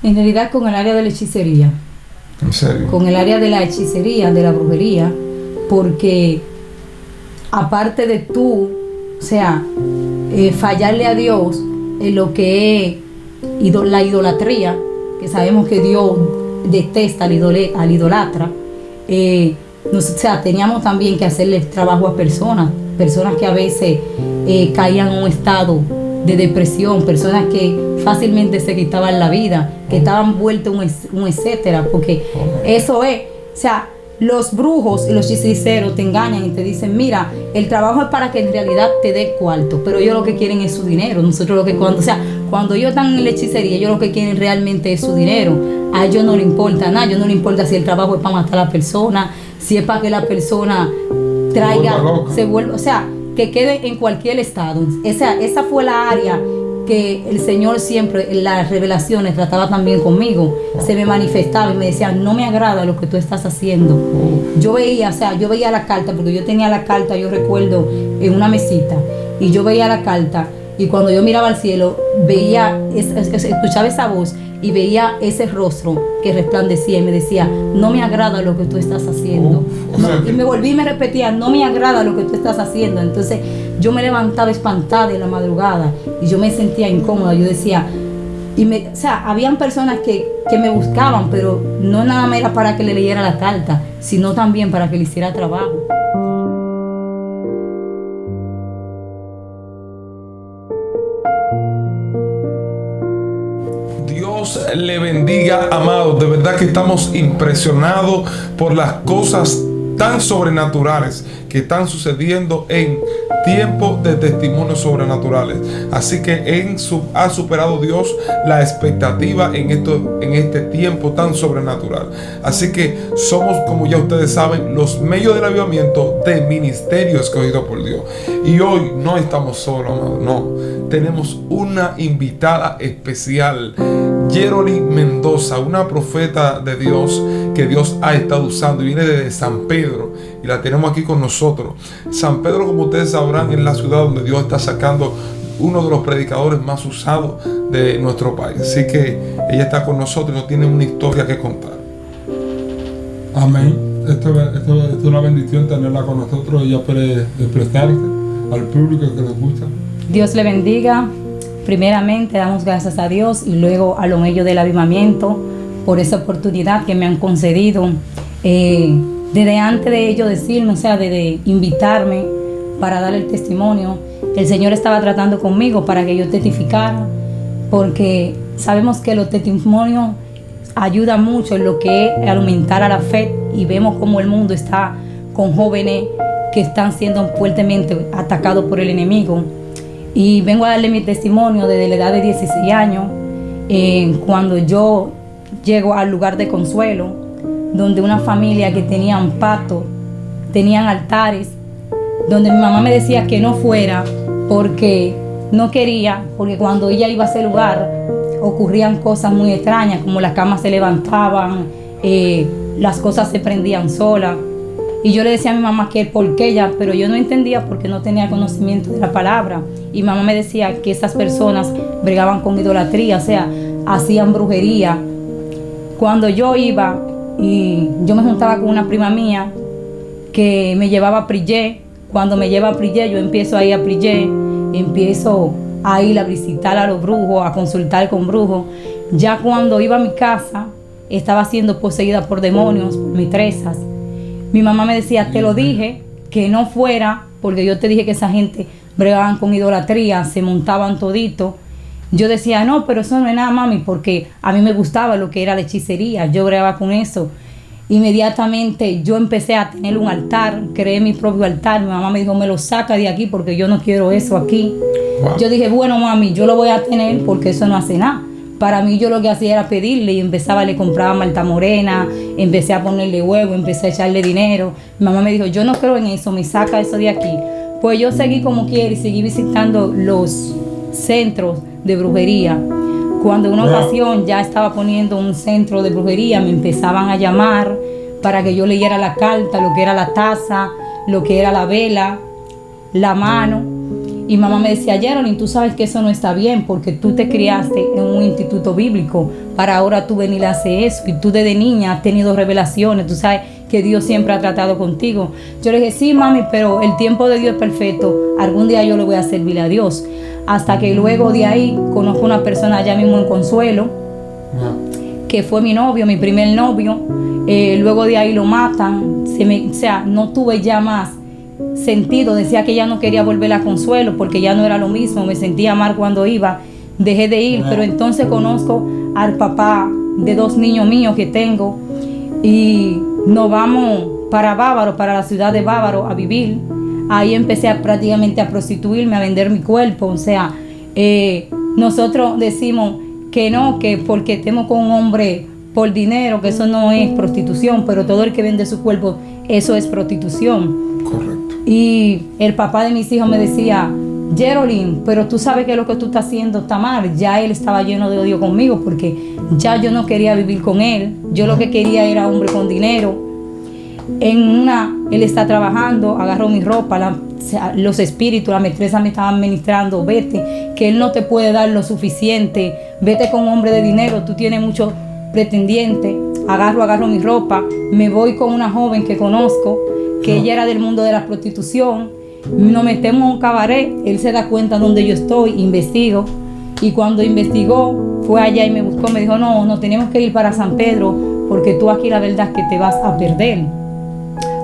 En realidad con el área de la hechicería. ¿En serio? Con el área de la hechicería, de la brujería, porque aparte de tú, o sea, fallarle a Dios en lo que es la idolatría, que sabemos que Dios detesta al idolatra, o sea, teníamos también que hacerle trabajo a personas que a veces caían en un estado de depresión, personas que fácilmente se quitaban la vida, que estaban vueltos un etcétera, porque eso es, o sea, los brujos y los hechiceros te engañan y te dicen, mira, el trabajo es para que en realidad te dé cuarto, pero ellos lo que quieren es su dinero. Nosotros lo que cuando ellos están en la hechicería, ellos lo que quieren realmente es su dinero. A ellos no le importa nada, a ellos no le importa si el trabajo es para matar a la persona, si es para que la persona se vuelva, o sea, que quede en cualquier estado. Esa fue la área que el Señor siempre en las revelaciones trataba también conmigo. Se me manifestaba y me decía, no me agrada lo que tú estás haciendo. Yo veía la carta, porque yo tenía la carta, yo recuerdo, en una mesita, y yo veía la carta, y cuando yo miraba al cielo, escuchaba esa voz y veía ese rostro que resplandecía y me decía, no me agrada lo que tú estás haciendo. Y me volví y me repetía, no me agrada lo que tú estás haciendo. Entonces yo me levantaba espantada en la madrugada y yo me sentía incómoda. Yo decía, o sea, habían personas que me buscaban, pero no nada más era para que le leyera la carta, sino también para que le hiciera trabajo. Dios le bendiga, amados. De verdad que estamos impresionados por las cosas tan sobrenaturales que están sucediendo en tiempos de testimonios sobrenaturales. Así que ha superado Dios la expectativa en este tiempo tan sobrenatural. Así que somos, como ya ustedes saben, los medios del avivamiento de ministerio escogido por Dios. Y hoy no estamos solos, amados, no. Tenemos una invitada especial, Yeroli Mendoza, una profeta de Dios que Dios ha estado usando y viene desde San Pedro y la tenemos aquí con nosotros. San Pedro, como ustedes sabrán, es la ciudad donde Dios está sacando uno de los predicadores más usados de nuestro país. Así que ella está con nosotros y nos tiene una historia que contar. Amén. Esto es una bendición tenerla con nosotros. Ella puede expresarse al público que le escucha. Dios le bendiga. Primeramente damos gracias a Dios y luego a los medios del avivamiento por esa oportunidad que me han concedido. Desde antes de ello decirme, o sea, de invitarme para dar el testimonio, el Señor estaba tratando conmigo para que yo testificara, porque sabemos que los testimonios ayudan mucho en lo que es aumentar a la fe, y vemos cómo el mundo está con jóvenes que están siendo fuertemente atacados por el enemigo. Y vengo a darle mi testimonio desde la edad de 16 años, cuando yo llego al lugar de consuelo, donde una familia que tenían pacto, tenían altares, donde mi mamá me decía que no fuera porque no quería, porque cuando ella iba a ese lugar ocurrían cosas muy extrañas, como las camas se levantaban, las cosas se prendían solas. Y yo le decía a mi mamá que por qué ella, pero yo no entendía porque no tenía conocimiento de la palabra. Y mamá me decía que esas personas bregaban con idolatría, o sea, hacían brujería. Cuando yo iba y yo me juntaba con una prima mía que me llevaba a Prillé, cuando me lleva a Prillé, yo empiezo a ir a Prillé, empiezo a ir a visitar a los brujos, a consultar con brujos. Ya cuando iba a mi casa, estaba siendo poseída por demonios, por mitresas. Mi mamá me decía, te lo dije, que no fuera, porque yo te dije que esa gente bregaban con idolatría, se montaban todito. Yo decía, no, pero eso no es nada, mami, porque a mí me gustaba lo que era la hechicería, yo bregaba con eso. Inmediatamente yo empecé a tener un altar, creé mi propio altar. Mi mamá me dijo, me lo saca de aquí porque yo no quiero eso aquí. Wow. Yo dije, bueno, mami, yo lo voy a tener porque eso no hace nada. Para mí yo lo que hacía era pedirle y le compraba malta morena, empecé a ponerle huevo, empecé a echarle dinero. Mi mamá me dijo, yo no creo en eso, me saca eso de aquí. Pues yo seguí como quiera y seguí visitando los centros de brujería. Cuando en una ocasión ya estaba poniendo un centro de brujería, me empezaban a llamar para que yo leyera la carta, lo que era la taza, lo que era la vela, la mano. Y mamá me decía, Geraldine, tú sabes que eso no está bien porque tú te criaste en un instituto bíblico, para ahora tú venir a hacer eso, y tú desde niña has tenido revelaciones, tú sabes que Dios siempre ha tratado contigo. Yo le dije, sí, mami, pero el tiempo de Dios es perfecto, algún día yo le voy a servir a Dios. Hasta que luego de ahí conozco una persona allá mismo en Consuelo, que fue mi novio, mi primer novio. Luego de ahí lo matan, o sea, no tuve ya más sentido, decía que ya no quería volver a Consuelo porque ya no era lo mismo, me sentía mal cuando iba, dejé de ir, pero entonces conozco al papá de 2 niños míos que tengo y nos vamos para Bávaro, para la ciudad de Bávaro a vivir. Ahí empecé prácticamente a prostituirme, a vender mi cuerpo, o sea, nosotros decimos que no, que porque estemos con un hombre por dinero, que eso no es prostitución, pero todo el que vende su cuerpo, eso es prostitución. Correcto. Y el papá de mis hijos me decía, Geraldine, pero tú sabes que lo que tú estás haciendo está mal. Ya él estaba lleno de odio conmigo porque ya yo no quería vivir con él. Yo lo que quería era hombre con dinero. Él está trabajando, agarró mi ropa, los espíritus, la maestra me estaban ministrando, vete, que él no te puede dar lo suficiente, vete con un hombre de dinero, tú tienes muchos pretendientes. Agarro mi ropa, me voy con una joven que conozco, que ella era del mundo de la prostitución, nos metemos en un cabaret, él se da cuenta donde yo estoy, investigo, y cuando investigó, fue allá y me buscó, me dijo, no tenemos que ir para San Pedro, porque tú aquí la verdad es que te vas a perder.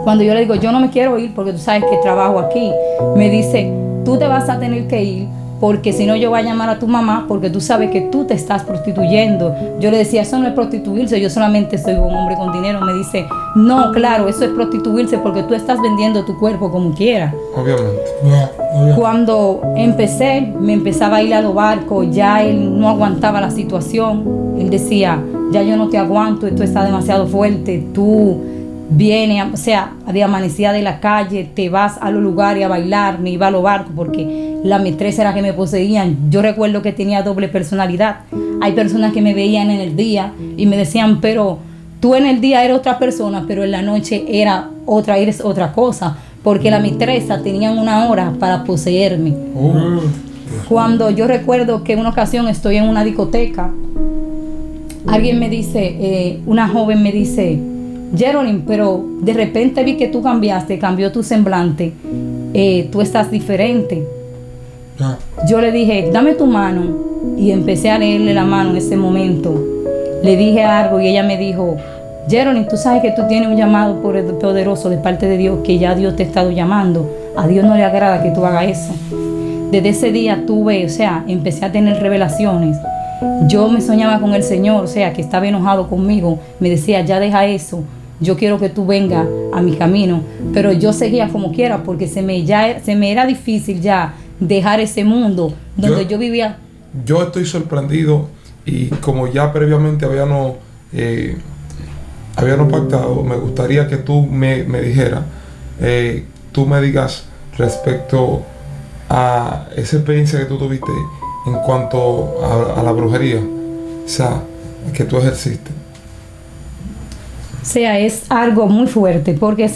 Cuando yo le digo, yo no me quiero ir porque tú sabes que trabajo aquí, me dice, tú te vas a tener que ir porque si no yo voy a llamar a tu mamá porque tú sabes que tú te estás prostituyendo. Yo le decía, eso no es prostituirse, yo solamente soy un hombre con dinero. Me dice, no, claro, eso es prostituirse porque tú estás vendiendo tu cuerpo como quieras. Obviamente. Cuando me empezaba a ir a los barcos, ya él no aguantaba la situación. Él decía, ya yo no te aguanto, esto está demasiado fuerte, tú vienes, o sea, de amanecida de la calle, te vas a los lugares a bailar, me iba a los barcos porque la maestra era que me poseían. Yo recuerdo que tenía doble personalidad. Hay personas que me veían en el día y me decían, pero tú en el día eres otra persona, pero en la noche eres otra cosa, porque la maestra tenían una hora para poseerme. Cuando yo recuerdo que en una ocasión estoy en una discoteca, alguien me dice, una joven me dice, Geraldine, pero de repente vi que tú cambió tu semblante, tú estás diferente. Yo le dije, dame tu mano, y empecé a leerle la mano en ese momento. Le dije algo y ella me dijo, Geraldine, tú sabes que tú tienes un llamado poderoso de parte de Dios, que ya Dios te ha estado llamando. A Dios no le agrada que tú hagas eso. Desde ese día empecé a tener revelaciones. Yo me soñaba con el Señor, o sea, que estaba enojado conmigo. Me decía, ya deja eso, yo quiero que tú vengas a mi camino. Pero yo seguía como quiera porque se me era difícil ya dejar ese mundo donde yo vivía. Yo estoy sorprendido y como ya previamente habíamos pactado, me gustaría que tú me dijeras, tú me digas respecto a esa experiencia que tú tuviste en cuanto a la brujería, o sea, que tú ejerciste. O sea, es algo muy fuerte, porque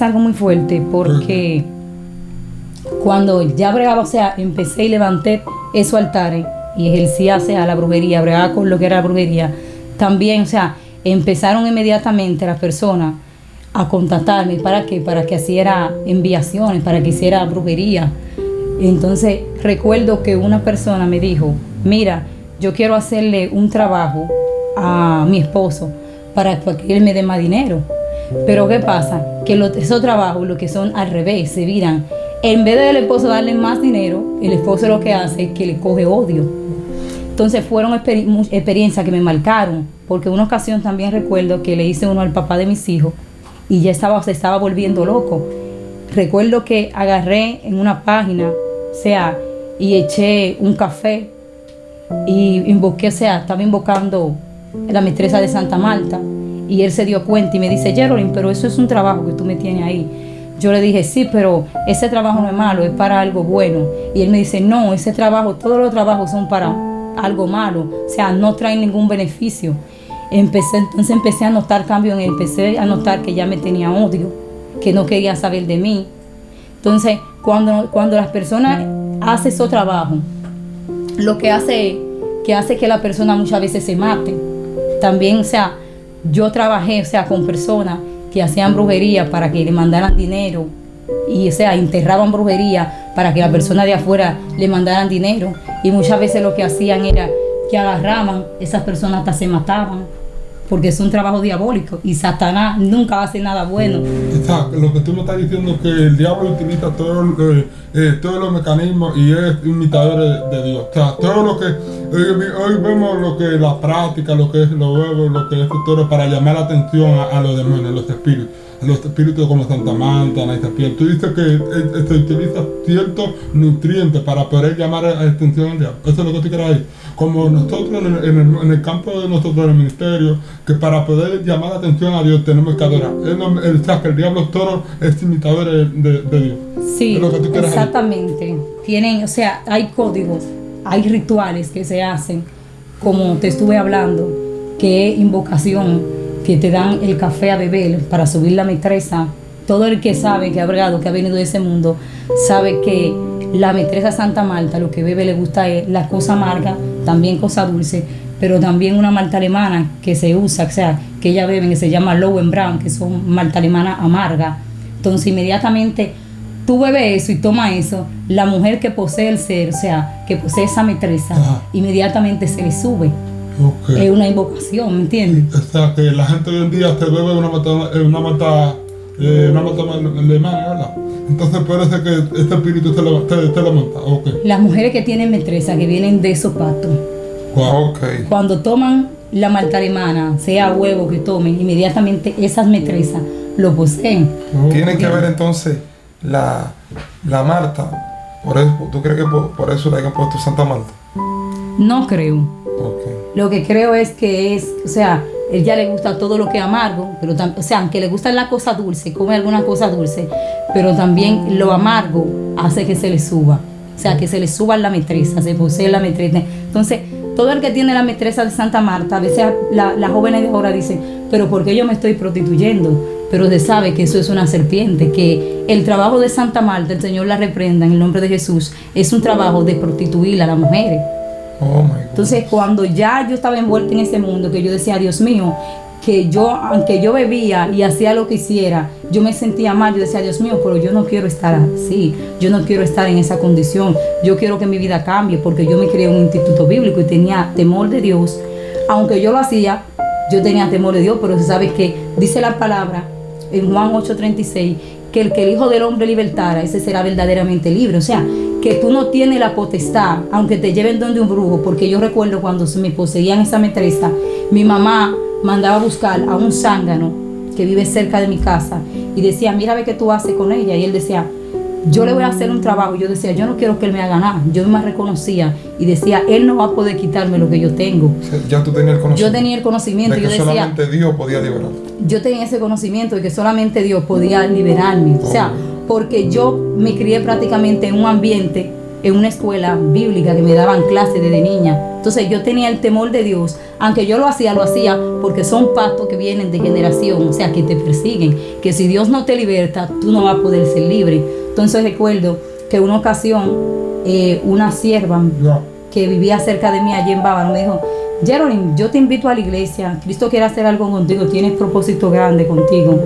cuando ya bregaba, o sea, empecé y levanté esos altares y ejercía, o sea, la brujería, bregaba con lo que era la brujería, también, o sea, empezaron inmediatamente las personas a contactarme. ¿Para qué? Para que hiciera enviaciones, para que hiciera brujería. Entonces recuerdo que una persona me dijo, mira, yo quiero hacerle un trabajo a mi esposo para que él me dé más dinero. Pero ¿qué pasa? Que esos trabajos, lo que son al revés, se viran. En vez del esposo darle más dinero, el esposo lo que hace es que le coge odio. Entonces fueron experiencias que me marcaron, porque en una ocasión también recuerdo que le hice uno al papá de mis hijos y ya se estaba volviendo loco. Recuerdo que agarré en una página, o sea, y eché un café y invoqué, o sea, estaba invocando la maestra de Santa Marta, y él se dio cuenta y me dice, Geraldine, pero eso es un trabajo que tú me tienes ahí. Yo le dije, sí, pero ese trabajo no es malo, es para algo bueno. Y él me dice, no, ese trabajo, todos los trabajos son para algo malo, o sea, no traen ningún beneficio. Entonces empecé a notar cambio en él, empecé a notar que ya me tenía odio, que no quería saber de mí. Entonces cuando las personas hacen su trabajo, lo que hace que la persona muchas veces se mate. También, o sea, yo trabajé, o sea, con personas que hacían brujería para que le mandaran dinero y, o sea, enterraban brujería para que la persona de afuera le mandaran dinero, y muchas veces lo que hacían era que agarraban, esas personas hasta se mataban, porque es un trabajo diabólico y Satanás nunca hace nada bueno. Exacto, lo que tú me estás diciendo es que el diablo utiliza todos los mecanismos y es imitador de Dios. O sea, todo lo que hoy vemos, lo que es la práctica, lo que es lo nuevo, lo que es futuro, para llamar la atención a los demonios, a los espíritus como Santa Marta, Naitapiel. Tú dices que se utiliza ciertos nutrientes para poder llamar la atención al diablo. Eso es lo que tú quieres decir. Como nosotros en el campo de nosotros, en el ministerio, que para poder llamar la atención a Dios tenemos que adorar. O sea, que el diablo todo es imitador de Dios. Sí, es lo que tú quieres exactamente. decir. Tienen, o sea, hay códigos, hay rituales que se hacen, como te estuve hablando, que es invocación, que te dan el café a beber para subir la metresa. Todo el que sabe, que ha bregado, que ha venido de ese mundo, sabe que la metresa Santa Marta, lo que bebe le gusta es la cosa amarga, también cosa dulce, pero también una malta alemana que se usa, o sea, que ella bebe, que se llama Löwenbräu, que son malta alemana amarga. Entonces inmediatamente tú bebes eso y tomas eso, la mujer que posee el ser, o sea, que posee esa metresa, inmediatamente se le sube. Okay. Es una invocación, ¿me entiendes? O sea, que la gente hoy en día se bebe una malta alemana, ¿verdad? Entonces puede ser que este espíritu te lo monta. Okay. Las mujeres que tienen metresa, que vienen de esos patos, Okay. cuando toman la malta alemana, sea huevo que tomen, inmediatamente esas metresas lo poseen. Tiene que ver entonces la Marta. Por eso, ¿tú crees que por eso le hayan puesto Santa Marta? No creo. Okay. Lo que creo es que es, o sea, ella le gusta todo lo que es amargo, pero o sea, aunque le gusta la cosa dulce, come alguna cosa dulce, pero también lo amargo hace que se le suba. O sea, que se le suba la metresa, se posee la metresa. Entonces, todo el que tiene la metresa de Santa Marta, a veces las jóvenes de ahora dicen, pero ¿por qué yo me estoy prostituyendo? Pero se sabe que eso es una serpiente, que el trabajo de Santa Marta, el Señor la reprenda en el nombre de Jesús, es un trabajo de prostituir a las mujeres. Oh my God. Entonces, cuando ya yo estaba envuelta en ese mundo, que yo decía, Dios mío, que yo, aunque yo bebía y hacía lo que hiciera, yo me sentía mal. Yo decía, Dios mío, pero yo no quiero estar así, yo no quiero estar en esa condición, yo quiero que mi vida cambie, porque yo me crié en un instituto bíblico y tenía temor de Dios. Aunque yo lo hacía, yo tenía temor de Dios, pero se sabe que dice la palabra en Juan 8:36, que el Hijo del Hombre libertara, ese será verdaderamente libre. O sea, que tú no tienes la potestad, aunque te lleven donde un brujo, porque yo recuerdo cuando se me poseían esa metresa, mi mamá mandaba a buscar a un zángano que vive cerca de mi casa y decía, mira, ve qué tú haces con ella. Y él decía, yo le voy a hacer un trabajo. Y yo decía, yo no quiero que él me haga nada. Yo me reconocía y decía, él no va a poder quitarme lo que yo tengo. Ya tú tenías el conocimiento. Yo tenía el conocimiento. De que yo decía, solamente Dios podía liberar. yo tenía ese conocimiento de que solamente Dios podía liberarme. O sea, porque yo me crié prácticamente en un ambiente, en una escuela bíblica que me daban clases desde niña. Entonces yo tenía el temor de Dios. Aunque yo lo hacía porque son pactos que vienen de generación, o sea, que te persiguen. Que si Dios no te liberta, tú no vas a poder ser libre. Entonces recuerdo que una ocasión, una sierva que vivía cerca de mí allí en Bávaro me dijo, Jerolim, yo te invito a la iglesia, Cristo quiere hacer algo contigo, tienes propósito grande contigo.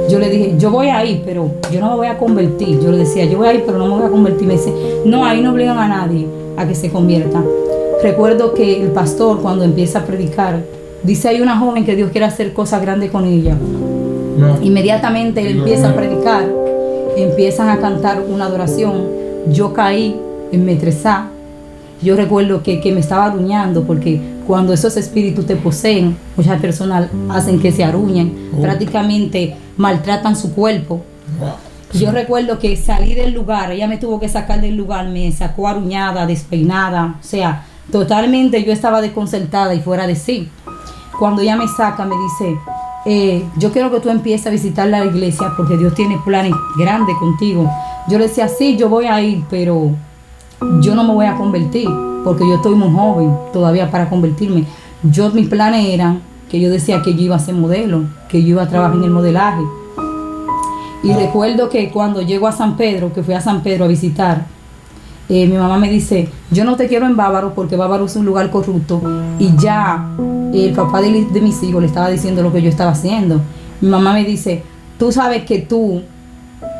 Yo le dije, yo voy a ir, pero yo no me voy a convertir. Yo le decía, yo voy a ir, pero no me voy a convertir. Me dice, no, ahí no obligan a nadie a que se convierta. Recuerdo que el pastor, cuando empieza a predicar, dice, hay una joven que Dios quiere hacer cosas grandes con ella. Inmediatamente él empieza a predicar, empiezan a cantar una adoración. Yo caí en metresá. Yo recuerdo que me estaba aruñando, porque cuando esos espíritus te poseen, muchas personas hacen que se aruñen, prácticamente maltratan su cuerpo. Yo recuerdo que salí del lugar, ella me tuvo que sacar del lugar, me sacó aruñada, despeinada, o sea, totalmente yo estaba desconcertada y fuera de sí. Cuando ella me saca, me dice, yo quiero que tú empieces a visitar la iglesia porque Dios tiene planes grandes contigo. Yo le decía, sí, yo voy a ir, pero yo no me voy a convertir porque yo estoy muy joven todavía para convertirme. Mis planes eran que yo decía que yo iba a ser modelo, que yo iba a trabajar en el modelaje. Y recuerdo que cuando llego a San Pedro, que fui a San Pedro a visitar, mi mamá me dice, yo no te quiero en Bávaro porque Bávaro es un lugar corrupto. Y ya el papá de mis hijos le estaba diciendo lo que yo estaba haciendo. Mi mamá me dice, tú sabes que tú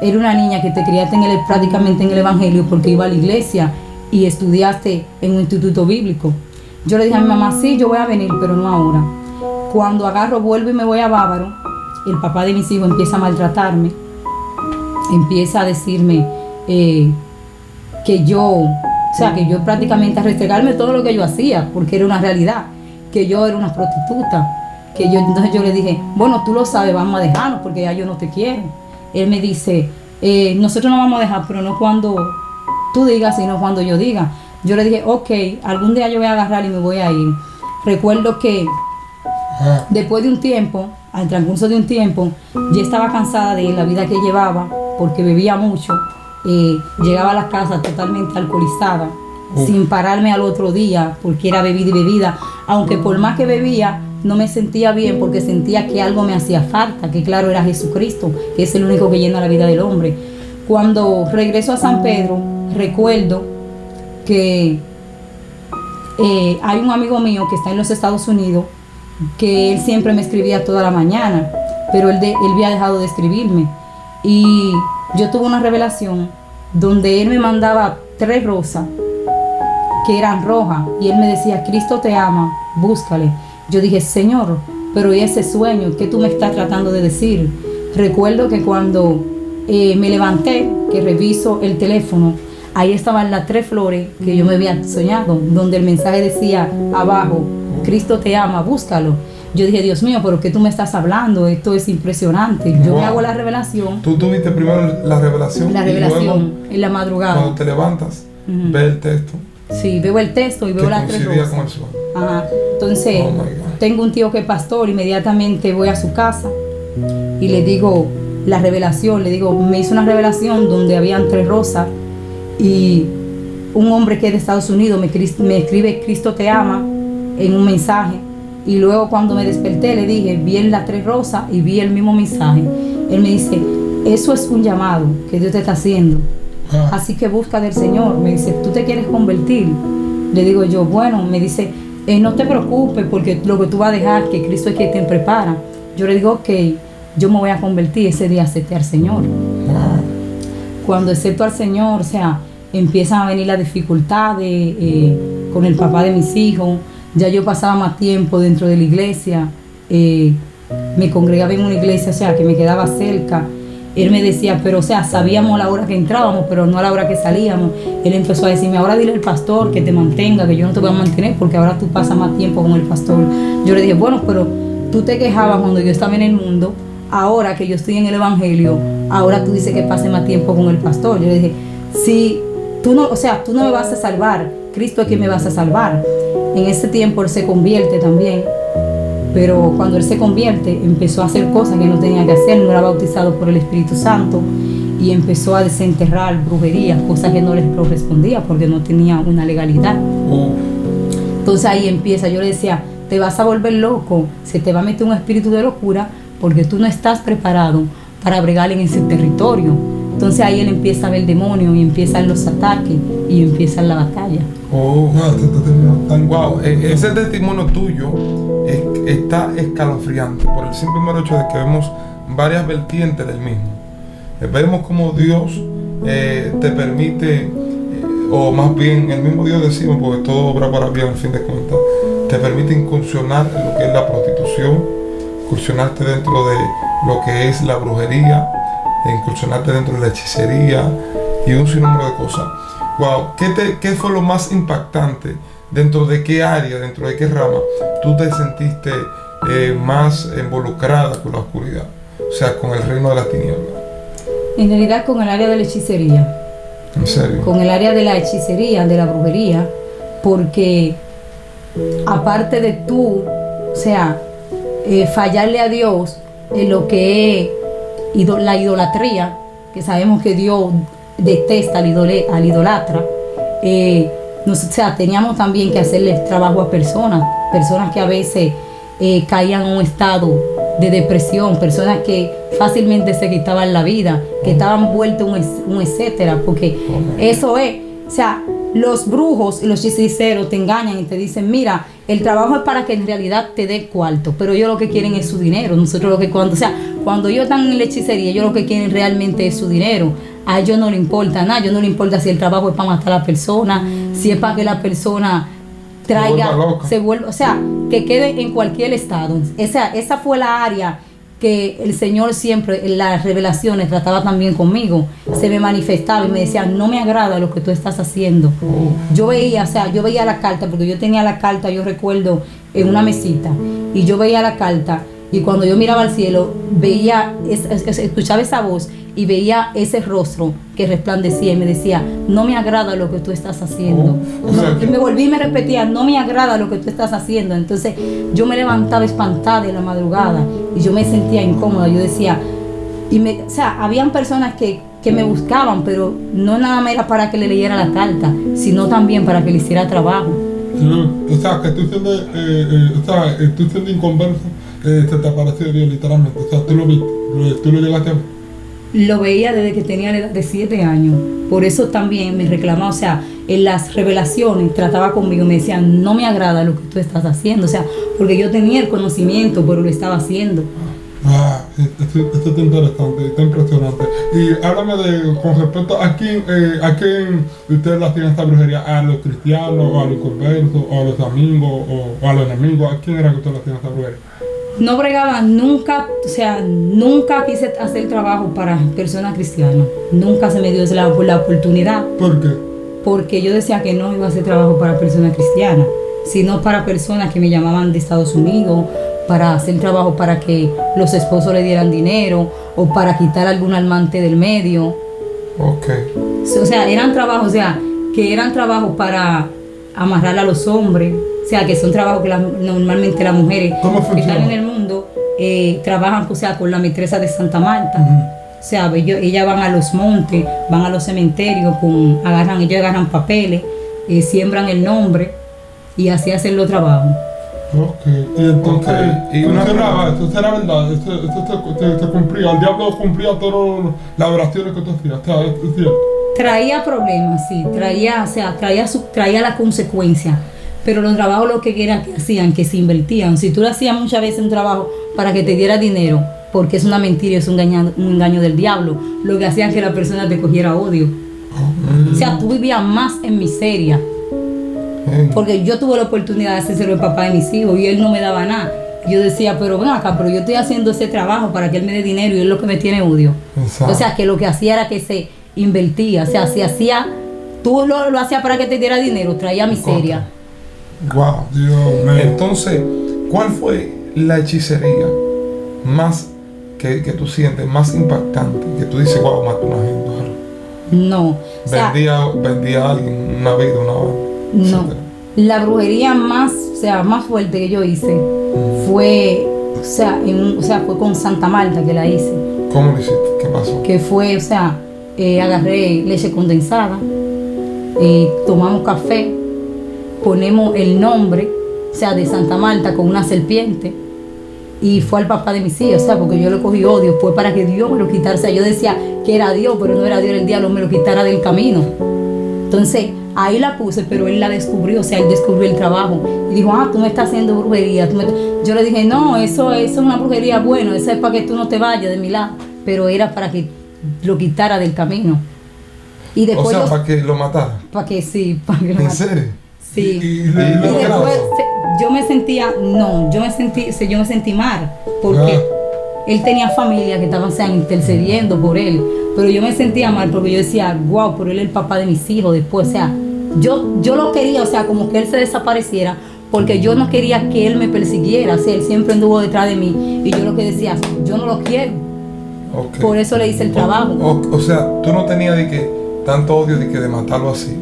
eres una niña que te criaste prácticamente en el Evangelio porque iba a la iglesia y estudiaste en un instituto bíblico. Yo le dije a mi mamá, sí, yo voy a venir, pero no ahora. Cuando agarro, vuelvo y me voy a Bávaro, el papá de mis hijos empieza a maltratarme, empieza a decirme que yo prácticamente a restregarme todo lo que yo hacía, porque era una realidad, que yo era una prostituta, entonces yo le dije, bueno, tú lo sabes, vamos a dejarnos porque ya yo no te quiero. Él me dice, nosotros no vamos a dejar, pero no cuando tú digas, sino cuando yo diga. Yo le dije, ok, algún día yo voy a agarrar y me voy a ir. Recuerdo que después de un tiempo, al transcurso de un tiempo, yo estaba cansada de la vida que llevaba, porque bebía mucho. Llegaba a la casa totalmente alcoholizada, sin pararme al otro día, porque era bebida y bebida. Aunque por más que bebía, no me sentía bien, porque sentía que algo me hacía falta, que claro, era Jesucristo, que es el único que llena la vida del hombre. Cuando regreso a San Pedro, recuerdo que hay un amigo mío que está en los Estados Unidos, que él siempre me escribía toda la mañana, pero él había dejado de escribirme. Y yo tuve una revelación donde él me mandaba 3 rosas que eran rojas y él me decía, Cristo te ama, búscale. Yo dije, Señor, pero ¿y ese sueño? ¿Qué tú me estás tratando de decir? Recuerdo que cuando me levanté, que reviso el teléfono, ahí estaban las 3 flores que yo me había soñado, donde el mensaje decía abajo, Cristo te ama, búscalo. Yo dije, Dios mío, ¿pero qué tú me estás hablando? Esto es impresionante. Yo me hago la revelación. Tú tuviste primero la revelación. La revelación, en la madrugada. Cuando te levantas, ves el texto. Sí, veo el texto y veo las 3 rosas. Ajá. Entonces, tengo un tío que es pastor, inmediatamente voy a su casa y le digo la revelación, le digo, me hizo una revelación donde habían 3 rosas y un hombre que es de Estados Unidos me escribe Cristo te ama en un mensaje. Y luego cuando me desperté le dije, vi en las 3 rosas y vi el mismo mensaje. Él me dice, eso es un llamado que Dios te está haciendo. Así que busca del Señor. Me dice, ¿tú te quieres convertir? Le digo yo, bueno, me dice, no te preocupes porque lo que tú vas a dejar, que Cristo es quien te prepara. Yo le digo, ok, yo me voy a convertir. Ese día acepté al Señor. Cuando acepto al Señor, o sea, empiezan a venir las dificultades con el papá de mis hijos. Ya yo pasaba más tiempo dentro de la iglesia, me congregaba en una iglesia, o sea, que me quedaba cerca. Él me decía, pero o sea, sabíamos la hora que entrábamos, pero no a la hora que salíamos. Él empezó a decirme, ahora dile al pastor que te mantenga, que yo no te voy a mantener porque ahora tú pasas más tiempo con el pastor. Yo le dije, bueno, pero tú te quejabas cuando yo estaba en el mundo, ahora que yo estoy en el Evangelio, ahora tú dices que pase más tiempo con el pastor. Yo le dije, si tú no, o sea, tú no me vas a salvar, Cristo es quien me vas a salvar. En ese tiempo él se convierte también, pero cuando él se convierte empezó a hacer cosas que no tenía que hacer, no era bautizado por el Espíritu Santo y empezó a desenterrar brujerías, cosas que no les correspondía porque no tenía una legalidad. Entonces ahí empieza, yo le decía, te vas a volver loco, se te va a meter un espíritu de locura porque tú no estás preparado para bregar en ese territorio. Entonces ahí él empieza a ver el demonio y empiezan los ataques y empieza la batalla. Wow, ese testimonio tuyo está escalofriante por el simple mero hecho de que vemos varias vertientes del mismo. Vemos como Dios te permite, o más bien el mismo Dios decimos, porque todo obra para bien al fin de cuentas, te permite incursionar en lo que es la prostitución, incursionarte dentro de lo que es la brujería, incursionarte dentro de la hechicería y un sinnúmero de cosas. Wow, ¿qué fue lo más impactante? ¿Dentro de qué área, dentro de qué rama tú te sentiste más involucrada con la oscuridad? O sea, con el reino de las tinieblas. En realidad con el área de la hechicería. ¿En serio? Con el área de la hechicería, de la brujería, porque aparte de tú, o sea, fallarle a Dios en lo que es la idolatría, que sabemos que Dios detesta al idolatra, o sea, teníamos también que hacerle trabajo a personas que a veces caían en un estado de depresión, personas que fácilmente se quitaban la vida, que estaban vueltos un etcétera, porque eso es, o sea, los brujos y los hechiceros te engañan y te dicen, mira, el trabajo es para que en realidad te dé cuarto, pero ellos lo que quieren es su dinero. Nosotros lo que cuando ellos están en la hechicería, ellos lo que quieren realmente es su dinero. A ellos no le importa nada, a ellos no le importa si el trabajo es para matar a la persona, si es para que la persona traiga, se vuelva, o sea, que quede en cualquier estado. Esa fue la área que el Señor siempre en las revelaciones trataba también conmigo. Se me manifestaba y me decía, no me agrada lo que tú estás haciendo. Yo veía la carta, porque yo tenía la carta, yo recuerdo, en una mesita, y yo veía la carta, y cuando yo miraba al cielo, escuchaba esa voz y veía ese rostro que resplandecía y me decía, no me agrada lo que tú estás haciendo. Y me volví y me repetía, no me agrada lo que tú estás haciendo. Entonces yo me levantaba espantada en la madrugada y yo me sentía incómoda. Yo decía, o sea, habían personas que me buscaban, pero no nada más era para que le leyera la carta, sino también para que le hiciera trabajo. O sea, que tú siendo inconverso, se te apareció Dios literalmente. O sea, tú lo viste, tú lo llegaste a ver. Lo veía desde que tenía la edad de 7 años. Por eso también me reclamaba, o sea, en las revelaciones trataba conmigo, me decía, no me agrada lo que tú estás haciendo, o sea, porque yo tenía el conocimiento, pero lo estaba haciendo. Esto está interesante, está impresionante. Y háblame con respecto a quién ustedes le hacían esta brujería, a los cristianos, o a los conversos, o a los amigos, o a los enemigos. ¿A quién era que ustedes le hacían esta brujería? No bregaba nunca, o sea, nunca quise hacer trabajo para personas cristianas. Nunca se me dio la oportunidad. ¿Por qué? Porque yo decía que no iba a hacer trabajo para personas cristianas, sino para personas que me llamaban de Estados Unidos, para hacer trabajo para que los esposos le dieran dinero, o para quitar algún almante del medio. Ok. O sea, eran trabajos, para amarrar a los hombres. O sea, que son trabajos que normalmente las mujeres que están en el mundo trabajan, o sea, con la Mistresa de Santa Marta. O sea, ellas van a los montes, van a los cementerios, ellos agarran papeles, siembran el nombre y así hacen los trabajos. Ok, y entonces, esto era verdad, esto se cumplía, el diablo cumplía todas las oraciones que tú hacías, ¿es cierto? Traía problemas, sí, traía la consecuencia. Pero los trabajos lo que era que hacían, que se invertían. Si tú le hacías muchas veces un trabajo para que te diera dinero, porque es una mentira, es un engaño del diablo, lo que hacían que la persona te cogiera odio. O sea, tú vivías más en miseria. Porque yo tuve la oportunidad de hacérselo al papá de mis hijos y él no me daba nada. Yo decía, pero ven acá, pero yo estoy haciendo ese trabajo para que él me dé dinero y él lo que me tiene odio. Exacto. O sea, que lo que hacía era que se invertía. O sea, si hacía, tú lo hacías para que te diera dinero, traía miseria. Wow, Dios mío. Entonces, ¿cuál fue la hechicería más que tú sientes, más impactante? Que tú dices, wow, mató una gente. No. Vendía a alguien una vida, no. Etcétera. La brujería más fuerte que yo hice fue, fue con Santa Marta que la hice. ¿Cómo lo hiciste? ¿Qué pasó? Que fue, agarré leche condensada, tomamos café, ponemos el nombre, de Santa Marta con una serpiente, y fue al papá de mis hijos, porque yo le cogí odio, fue para que Dios me lo quitara. O sea, yo decía que era Dios, pero no era Dios, el diablo me lo quitara del camino. Entonces, ahí la puse, pero él la descubrió, él descubrió el trabajo. Y dijo, tú me estás haciendo brujería. Yo le dije, no, eso es una brujería, bueno, eso es para que tú no te vayas de mi lado. Pero era para que lo quitara del camino. Y después para que lo matara. Para que sí, para que lo matara. ¿En serio? Sí. Y después yo me sentí mal, porque él tenía familia que estaban intercediendo por él, pero yo me sentía mal porque yo decía, wow, pero él es el papá de mis hijos después, yo lo quería, como que él se desapareciera, porque yo no quería que él me persiguiera, él siempre anduvo detrás de mí, y yo lo que decía, yo no lo quiero. Okay. Por eso le hice el trabajo. O sea, tú no tenías tanto odio de matarlo así,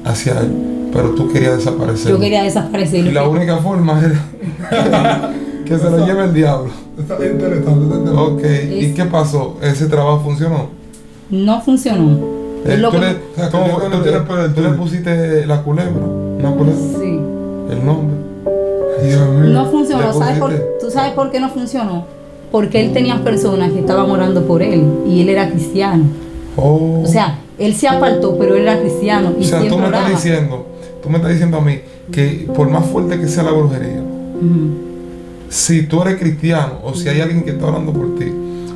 hacia él, pero tú querías desaparecer. Yo quería desaparecer. Y la única forma era que se lo lleve el diablo. Está interesante. Ok, ¿y qué pasó? ¿Ese trabajo funcionó? No funcionó. ¿Tú le pusiste la culebra? ¿Una culebra? Sí. El nombre. No funcionó. ¿Tú sabes por qué no funcionó? porque él tenía personas que estaban orando por él y él era cristiano. Oh. O sea, él se apartó, pero él era cristiano. Y o sea, siempre oraba. tú me estás diciendo a mí que por más fuerte que sea la brujería, si tú eres cristiano o si hay alguien que está orando por ti,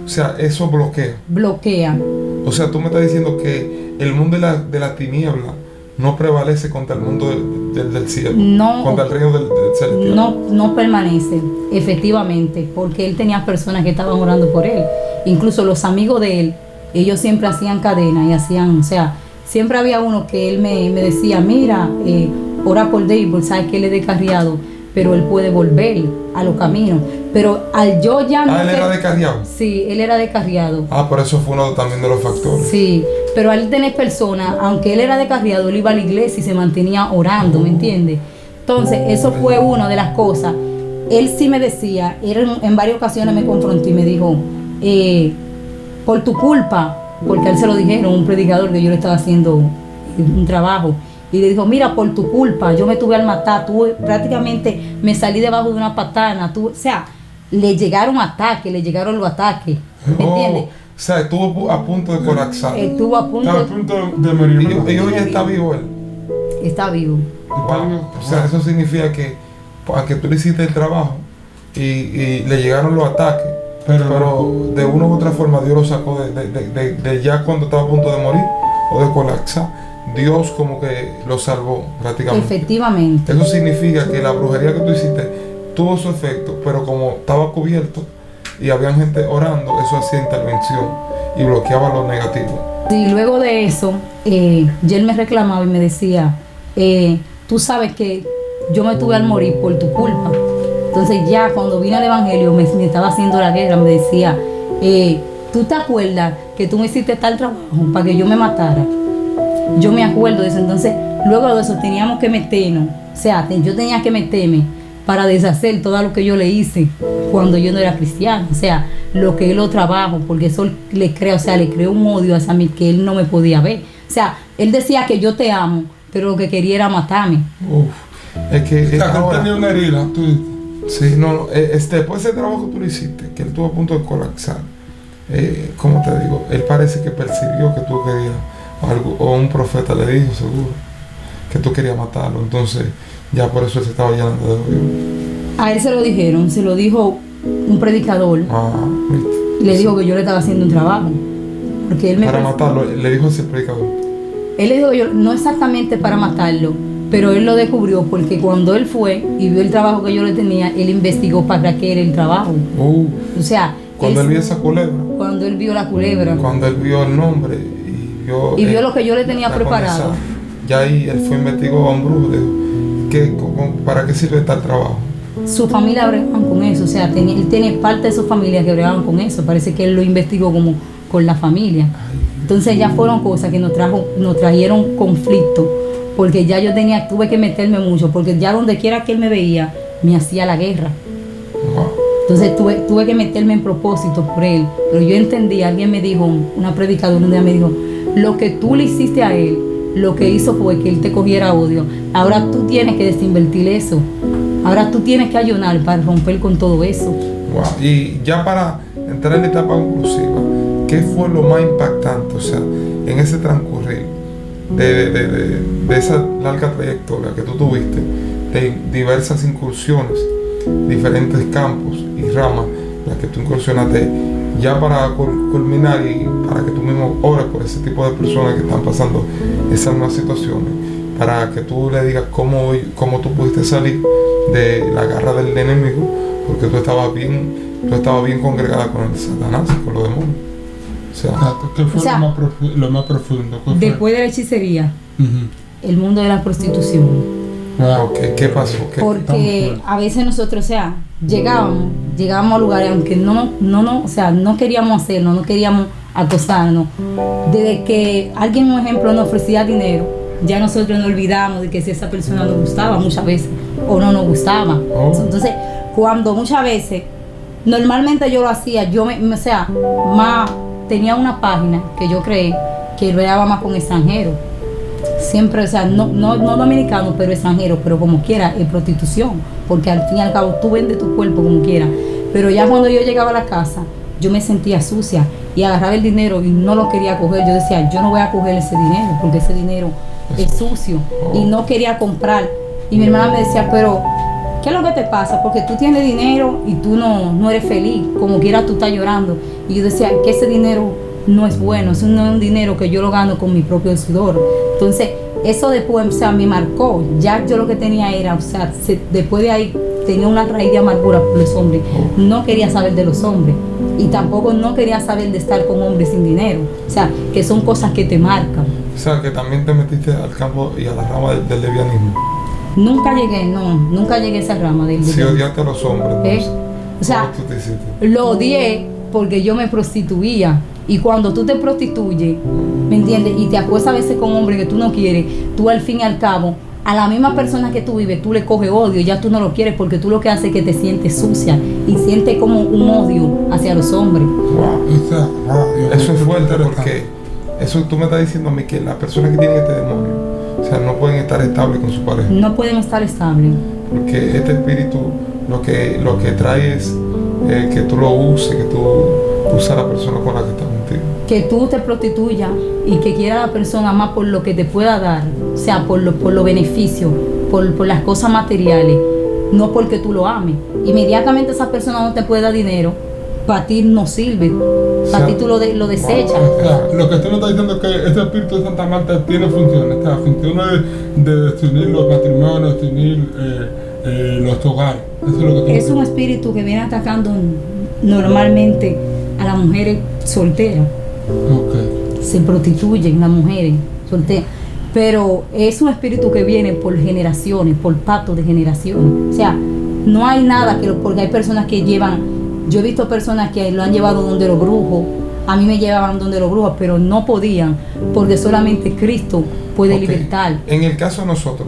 o sea, eso bloquea. Bloquea. O sea, tú me estás diciendo que el mundo de la tiniebla no prevalece contra el mundo del cielo, No, contra el reino del celestial. no permanece, efectivamente, porque él tenía personas que estaban orando por él. Incluso los amigos de él, ellos siempre hacían cadena y hacían, o sea, siempre había uno que él me decía, mira, ora por David, sabes que él es descarriado, pero él puede volver a los caminos. Pero al yo ya no... Él era descarriado. Sí, él era descarriado. Por eso fue uno también de los factores. Sí, pero al tener personas, aunque él era descarriado, él iba a la iglesia y se mantenía orando, ¿me entiendes? Entonces, eso fue una de las cosas. Él sí me decía, en varias ocasiones me confrontó y me dijo, por tu culpa, porque a él se lo dijeron, un predicador que yo le estaba haciendo un trabajo, y le dijo, mira, por tu culpa, yo me tuve al matar, prácticamente me salí debajo de una patana, o sea, le llegaron los ataques, ¿me entiendes? O sea, estuvo a punto de colapsar. Estuvo a punto de morir. Y hoy está vivo él. Está vivo. O sea, eso significa que aunque tú le hiciste el trabajo y le llegaron los ataques, pero de una u otra forma Dios lo sacó de ya cuando estaba a punto de morir o de colapsar. Dios como que lo salvó prácticamente. Efectivamente. Eso significa que la brujería que tú hiciste tuvo su efecto, pero como estaba cubierto y había gente orando, eso hacía intervención y bloqueaba lo negativo. Y luego de eso, ya él me reclamaba y me decía, tú sabes que yo me tuve al morir por tu culpa. Entonces ya cuando vino el evangelio me estaba haciendo la guerra, me decía, ¿tú te acuerdas que tú me hiciste tal trabajo para que yo me matara? Yo me acuerdo de eso. Entonces luego de eso teníamos que meternos, o sea, yo tenía que meterme para deshacer todo lo que yo le hice cuando yo no era cristiano, o sea, lo que él lo trabajo, porque eso le creó un odio hacia mí que él no me podía ver. O sea, él decía que yo te amo, pero lo que quería era matarme. Es que él tenía una herida. Sí, no, después ese trabajo que tú le hiciste, que él estuvo a punto de colapsar, como te digo, él parece que percibió que tú querías algo, o un profeta le dijo seguro que tú querías matarlo, entonces ya por eso él se estaba llenando de odio. A él se lo dijeron, se lo dijo un predicador. Le dijo que yo le estaba haciendo un trabajo. Porque él para matarlo, le dijo ese predicador. Él le dijo que yo, no exactamente para matarlo, pero él lo descubrió porque cuando él fue y vio el trabajo que yo le tenía, él investigó para qué era el trabajo. O sea, cuando él vio esa culebra. Cuando él vio la culebra. Cuando él vio el nombre y vio lo que yo le tenía preparado. Ya ahí él fue investigó a un brujo, dijo, ¿para qué sirve tal trabajo? Su familia bregaban con eso, o sea, él tiene parte de su familia que bregaban con eso. Parece que él lo investigó como con la familia. Entonces ya fueron cosas que nos trajeron conflicto, porque ya tuve que meterme mucho, porque ya donde quiera que él me veía, me hacía la guerra. Entonces tuve que meterme en propósito por él. Pero yo entendí, alguien me dijo, una predicadora un día me dijo, lo que tú le hiciste a él, lo que hizo fue que él te cogiera odio. Ahora tú tienes que desinvertir eso. Ahora tú tienes que ayunar para romper con todo eso. Y ya para entrar en la etapa conclusiva, ¿qué fue lo más impactante? O sea, en ese transcurrir de esa larga trayectoria que tú tuviste, de diversas incursiones, diferentes campos y ramas, las que tú incursionaste, ya para culminar y para que tú mismo ores por ese tipo de personas que están pasando esas nuevas situaciones, para que tú le digas cómo tú pudiste salir de la garra del enemigo, porque tú estabas bien congregada con el Satanás, con los demonios. ¿Qué fue lo más profundo? Después de la hechicería, el mundo de la prostitución. ¿Qué pasó? Porque a veces nosotros, o sea, llegábamos a lugares aunque no queríamos hacerlo, no queríamos acosarnos. Desde que alguien, un ejemplo, nos ofrecía dinero, ya nosotros nos olvidamos de que si esa persona nos gustaba muchas veces o no nos gustaba. Entonces, cuando muchas veces, normalmente yo lo hacía, tenía una página que yo creé que bregaba más con extranjeros. Siempre, o sea, no dominicanos, pero extranjeros, pero como quiera, es prostitución, porque al fin y al cabo tú vendes tu cuerpo como quiera. Pero ya cuando yo llegaba a la casa, yo me sentía sucia y agarraba el dinero y no lo quería coger. Yo decía, yo no voy a coger ese dinero porque ese dinero es sucio y no quería comprar. Y mi hermana me decía, pero ¿qué es lo que te pasa? Porque tú tienes dinero y tú no eres feliz, como quiera tú estás llorando. Y yo decía que ese dinero no es bueno, eso no es un dinero que yo lo gano con mi propio sudor. Entonces, eso después, o sea, me marcó. Ya yo lo que tenía era, o sea, después de ahí tenía una raíz de amargura por los hombres. No quería saber de los hombres y tampoco no quería saber de estar con hombres sin dinero. O sea, que son cosas que te marcan. O sea, que también te metiste al campo y a la rama del lesbianismo. Nunca llegué a esa rama del Si lesbianismo. odiaste a los hombres, entonces, O sea, ¿cómo tú te hiciste? lo odié porque yo me prostituía. Y cuando tú te prostituyes, ¿me entiendes? Y te acuestas a veces con hombres que tú no quieres, tú al fin y al cabo, a la misma persona que tú vives, tú le coges odio y ya tú no lo quieres porque tú lo que haces es que te sientes sucia y sientes como un odio hacia los hombres. Wow. Eso es fuerte porque eso tú me estás diciendo a mí que las personas que tienen este demonio, o sea, no pueden estar estables con su pareja. No pueden estar estables. Porque este espíritu lo que trae es que tú lo uses, que tú usas a la persona con la que estás contigo. Que tú te prostituyas y que quiera a la persona más por lo que te pueda dar, o sea, por los beneficios, por las cosas materiales, no porque tú lo ames. Inmediatamente esa persona no te puede dar dinero, para ti no sirve, para ti tú lo desechas. O sea, lo que tú nos estás diciendo es que este espíritu de Santa Marta tiene funciones. O sea, funciones de desunir los matrimonios, desunir los hogares. Eso es lo que Es un espíritu que viene atacando normalmente a las mujeres solteras. Okay. Se prostituyen las mujeres solteras. Pero es un espíritu que viene por generaciones, por pactos de generaciones. O sea, no hay nada porque hay personas que llevan. Yo he visto personas que lo han llevado donde los brujos. A mí me llevaban donde los brujos, pero no podían, porque solamente Cristo puede libertar. En el caso de nosotros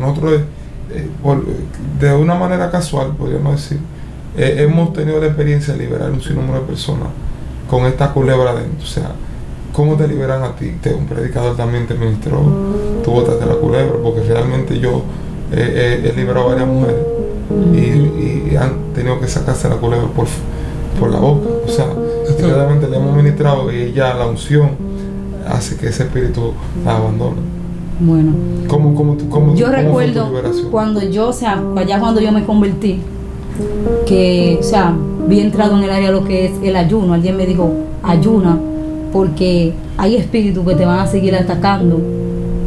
de una manera casual, podríamos decir, hemos tenido la experiencia de liberar un sinnúmero de personas con esta culebra dentro. O sea, ¿cómo te liberan a ti? Un predicador también te ministró, tú botaste la culebra, porque realmente yo he liberado a varias mujeres y han tenido que sacarse la culebra por la boca. O sea, realmente le hemos ministrado y ella, la unción, hace que ese espíritu la abandone. Bueno, yo recuerdo cuando yo, o sea, allá cuando yo me convertí, que, o sea, había entrado en el área de lo que es el ayuno. Alguien me dijo, ayuna, porque hay espíritus que te van a seguir atacando.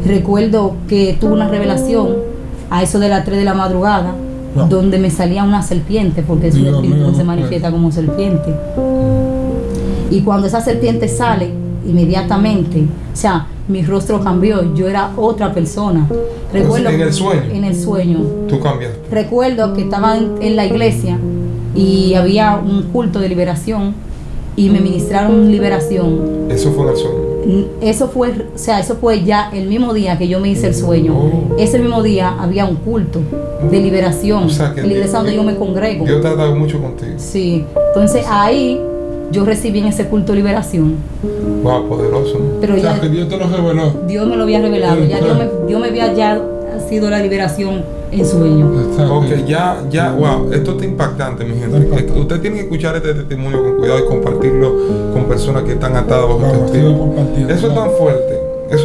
Recuerdo que tuve una revelación a eso de las 3 de la madrugada, donde me salía una serpiente, porque es un espíritu que se manifiesta como serpiente. Y cuando esa serpiente sale, inmediatamente, o sea, mi rostro cambió, yo era otra persona. Recuerdo, ¿en el sueño? En el sueño. Tú cambiaste. Recuerdo que estaba en la iglesia y había un culto de liberación y me ministraron liberación. Eso fue en el sueño. Eso fue ya el mismo día que yo me hice el sueño. Ese mismo día había un culto de liberación, o sea, que en la iglesia donde yo me congrego. Dios te ha dado mucho contigo. Sí, entonces ahí yo recibí en ese culto de liberación. Wow, poderoso, ¿no? Pero O sea, ya que Dios te lo reveló. Dios me lo había revelado, ya Dios me había ya sido la liberación en sueño. Exacto. Ok, ya, wow, esto está impactante, mi gente. Usted tiene que escuchar este testimonio con cuidado y compartirlo con personas que están atadas bajo este espíritu. Eso es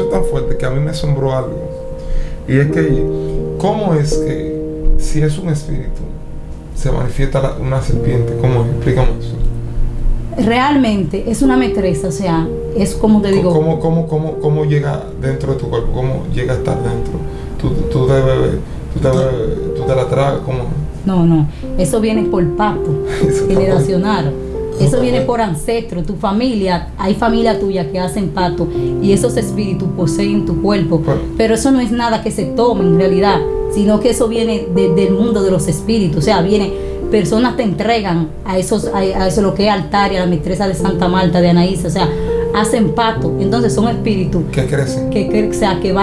tan fuerte que a mí me asombró algo. Y es que, ¿cómo es que si es un espíritu se manifiesta una serpiente? ¿Cómo es? Explícame eso. Realmente es una metresa, o sea, es como te digo. ¿Cómo llega dentro de tu cuerpo? ¿Cómo llega a estar dentro? Tú te la tragas, ¿cómo? No, eso viene por pacto generacional. Eso viene por ancestro, tu familia, hay familia tuya que hacen pacto y esos espíritus poseen tu cuerpo. Pero eso no es nada que se tome en realidad, sino que eso viene del mundo de los espíritus. O sea, personas te entregan a eso lo que es altar y a la mistresa de Santa Marta, de Anaísa, o sea, hacen pacto. Entonces son espíritus que crecen, o sea, que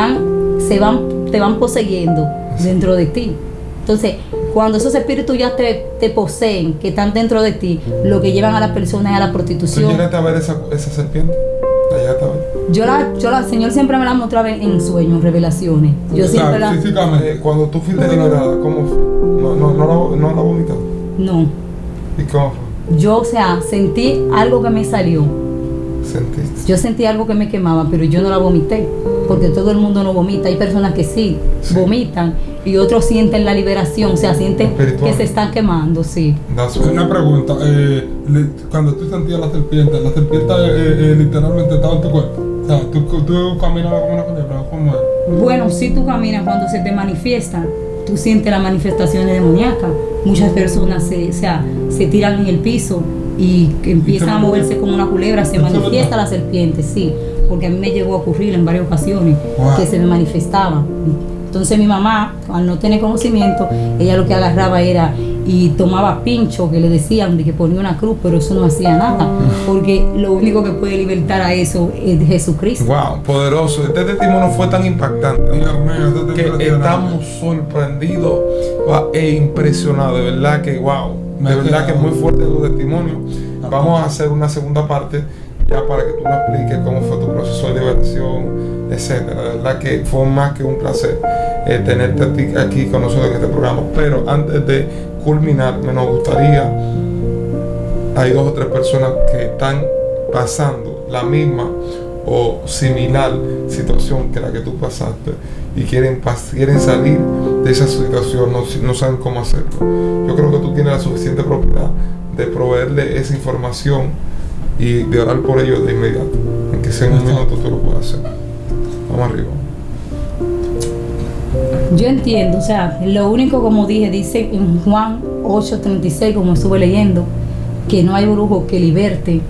te van poseyendo dentro de ti. Entonces, cuando esos espíritus ya te poseen, que están dentro de ti, lo que llevan a las personas es a la prostitución. ¿Tú llegaste a ver esa serpiente? ¿La llegaste a ver? Yo el Señor siempre me la mostraba en sueños, en revelaciones. Yo siempre la... Físicamente. Cuando tú fuiste liberada, ¿cómo fue? ¿No la vomitaste? No. ¿Y cómo fue? yo, o sea, sentí algo que me salió. ¿Sentiste? Yo sentí algo que me quemaba, pero yo no la vomité, porque todo el mundo no vomita. Hay personas que sí vomitan y otros sienten la liberación, o sea, sienten que se están quemando, sí. Una pregunta, cuando tú sentías la serpiente literalmente estaba en tu cuerpo. O sea, tú caminabas como una culebra, ¿cómo es? Bueno, si tú caminas, cuando se te manifiesta, tú sientes las manifestaciones demoníacas. Muchas personas se tiran en el piso y empiezan a moverse como una culebra, se manifiesta la serpiente, sí, porque a mí me llegó a ocurrir en varias ocasiones que se me manifestaba. Entonces mi mamá, al no tener conocimiento, ella lo que agarraba era y tomaba pincho, que le decían de que ponía una cruz, pero eso no hacía nada, porque lo único que puede libertar a eso es Jesucristo. Wow, poderoso. Este testimonio fue tan impactante, que estamos sorprendidos e impresionados. De verdad que wow, de verdad que es muy fuerte tu testimonio. Vamos a hacer una segunda parte ya para que tú nos expliques cómo fue tu proceso de liberación, etcétera. De verdad que fue más que un placer tenerte a ti aquí con nosotros en este programa. Pero antes de culminar, nos gustaría, hay 2 o 3 personas que están pasando la misma o similar situación que la que tú pasaste y quieren salir de esa situación, no saben cómo hacerlo. Yo creo que tú tienes la suficiente propiedad de proveerle esa información y de orar por ellos de inmediato, en que sea en un minuto tú lo puedes hacer. Vamos arriba. Yo entiendo, o sea, lo único, como dice en Juan 8:36, como estuve leyendo, que no hay brujo que liberte,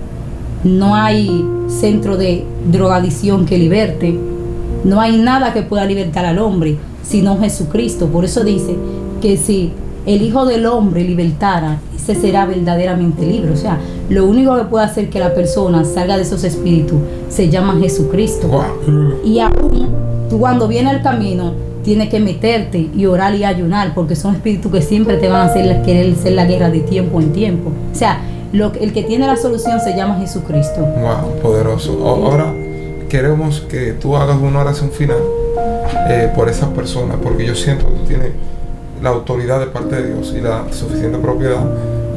no hay centro de drogadicción que liberte, no hay nada que pueda libertar al hombre, sino Jesucristo. Por eso dice que si el Hijo del Hombre libertara, ese será verdaderamente libre. O sea, lo único que puede hacer que la persona salga de esos espíritus se llama Jesucristo. Wow. Y aún tú, cuando viene el camino, tienes que meterte y orar y ayunar, porque son espíritus que siempre te van a querer hacer la guerra de tiempo en tiempo. O sea, el que tiene la solución se llama Jesucristo. Wow, poderoso. Ahora queremos que tú hagas una oración final por esas personas, porque yo siento que tú tienes la autoridad de parte de Dios y la suficiente propiedad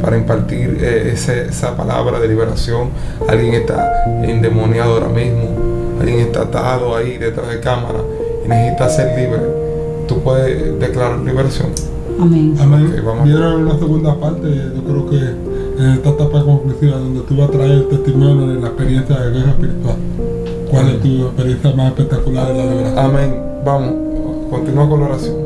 para impartir esa palabra de liberación. Alguien está endemoniado ahora mismo, alguien está atado ahí detrás de cámara y necesita ser libre. Tú puedes declarar liberación. Amén. Amén. Okay, vamos. Vieron una segunda parte, yo creo que en esta etapa conclusiva, donde tú vas a traer el testimonio de la experiencia de guerra espiritual. ¿Cuál es tu experiencia más espectacular de la liberación? Amén. Vamos, continúa con la oración.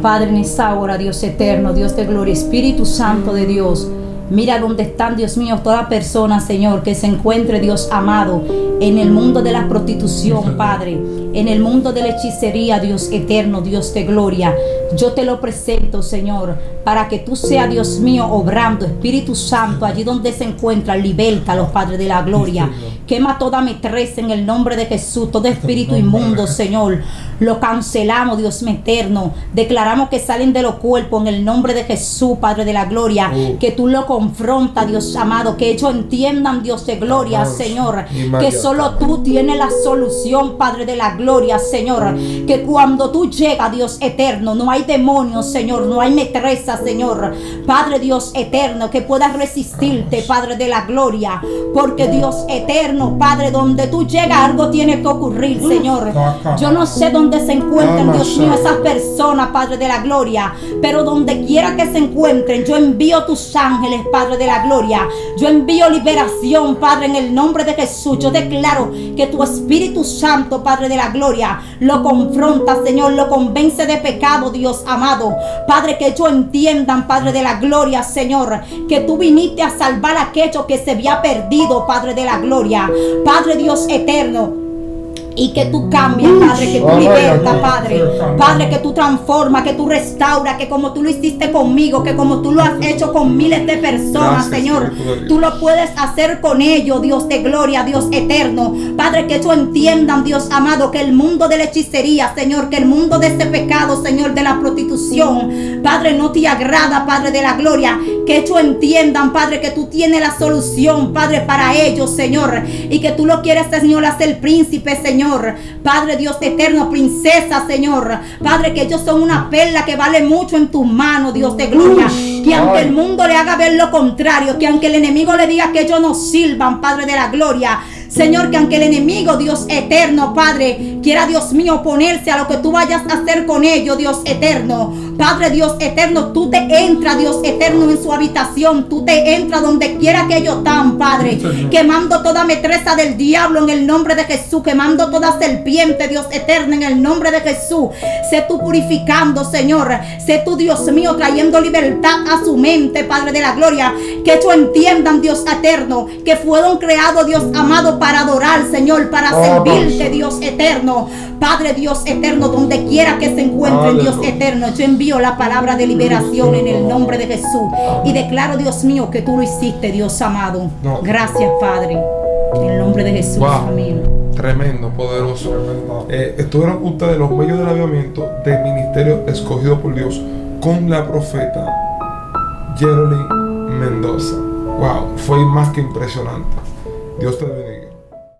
Padre, en esta hora, Dios eterno, Dios de gloria, Espíritu Santo de Dios, mira dónde están, Dios mío, toda persona, Señor, que se encuentre, Dios amado, en el mundo de la prostitución, Padre, en el mundo de la hechicería, Dios eterno, Dios de gloria. Yo te lo presento, Señor, para que tú seas, Dios mío, obrando, Espíritu Santo, allí donde se encuentra, libértalos, Padre de la gloria. Quema toda metresa en el nombre de Jesús, todo espíritu inmundo, Señor. Lo cancelamos, Dios eterno. Declaramos que salen de los cuerpos en el nombre de Jesús, Padre de la gloria. Que tú lo confrontas, Dios amado. Que ellos entiendan, Dios de gloria, Señor. Que solo tú tienes la solución, Padre de la gloria, Señor. Que cuando tú llegas, Dios eterno, no hay demonios, Señor. No hay metresa, Señor. Padre Dios eterno, que puedas resistirte, Padre de la gloria. Porque Dios eterno, Padre, donde tú llegas, algo tiene que ocurrir, Señor. Yo no sé dónde se encuentran, Dios mío, esas personas, Padre de la gloria, pero donde quiera que se encuentren, yo envío tus ángeles, Padre de la gloria. Yo envío liberación, Padre, en el nombre de Jesús. Yo declaro que tu Espíritu Santo, Padre de la gloria, lo confronta, Señor, lo convence de pecado, Dios amado. Padre, que ellos entiendan, Padre de la gloria, Señor, que tú viniste a salvar a aquello que se había perdido, Padre de la gloria. Padre Dios eterno, y que tú cambias, Padre, que tú libertas, Padre. Padre, que tú transformas, que tú restauras, que como tú lo hiciste conmigo, que como tú lo has hecho con miles de personas, Señor, tú lo puedes hacer con ellos, Dios de gloria, Dios eterno. Padre, que ellos entiendan, Dios amado, que el mundo de la hechicería, Señor, que el mundo de ese pecado, Señor, de la prostitución, Padre, no te agrada, Padre de la gloria. Que ellos entiendan, Padre, que tú tienes la solución, Padre, para ellos, Señor, y que tú lo quieres, Señor, hacer príncipe, Señor, Señor. Padre Dios eterno, princesa, Señor. Padre, que ellos son una perla que vale mucho en tus manos, Dios de gloria. Que aunque el mundo le haga ver lo contrario, que aunque el enemigo le diga que ellos no sirvan, Padre de la gloria, Señor, que aunque el enemigo, Dios eterno, Padre, quiera, Dios mío, oponerse a lo que tú vayas a hacer con ellos, Dios eterno, Padre Dios eterno, tú te entras, Dios eterno, en su habitación, tú te entras donde quiera que ellos están, Padre, quemando toda metresa del diablo en el nombre de Jesús, quemando toda serpiente, Dios eterno, en el nombre de Jesús. Sé tú purificando, Señor, sé tú, Dios mío, trayendo libertad a su mente, Padre de la gloria, que ellos entiendan, Dios eterno, que fueron creados, Dios amado, para adorar, Señor, para servirte, Dios eterno. Padre Dios eterno, donde quiera que se encuentren, Dios eterno, yo envío la palabra de liberación en el nombre de Jesús y declaro, Dios mío, que tú lo hiciste, Dios amado. Gracias, Padre, en el nombre de Jesús. Amén. Tremendo, poderoso. Estuvieron ustedes los medios del avivamiento del ministerio escogido por Dios con la profeta Geraldine Mendoza. Wow, fue más que impresionante. Dios te bendiga.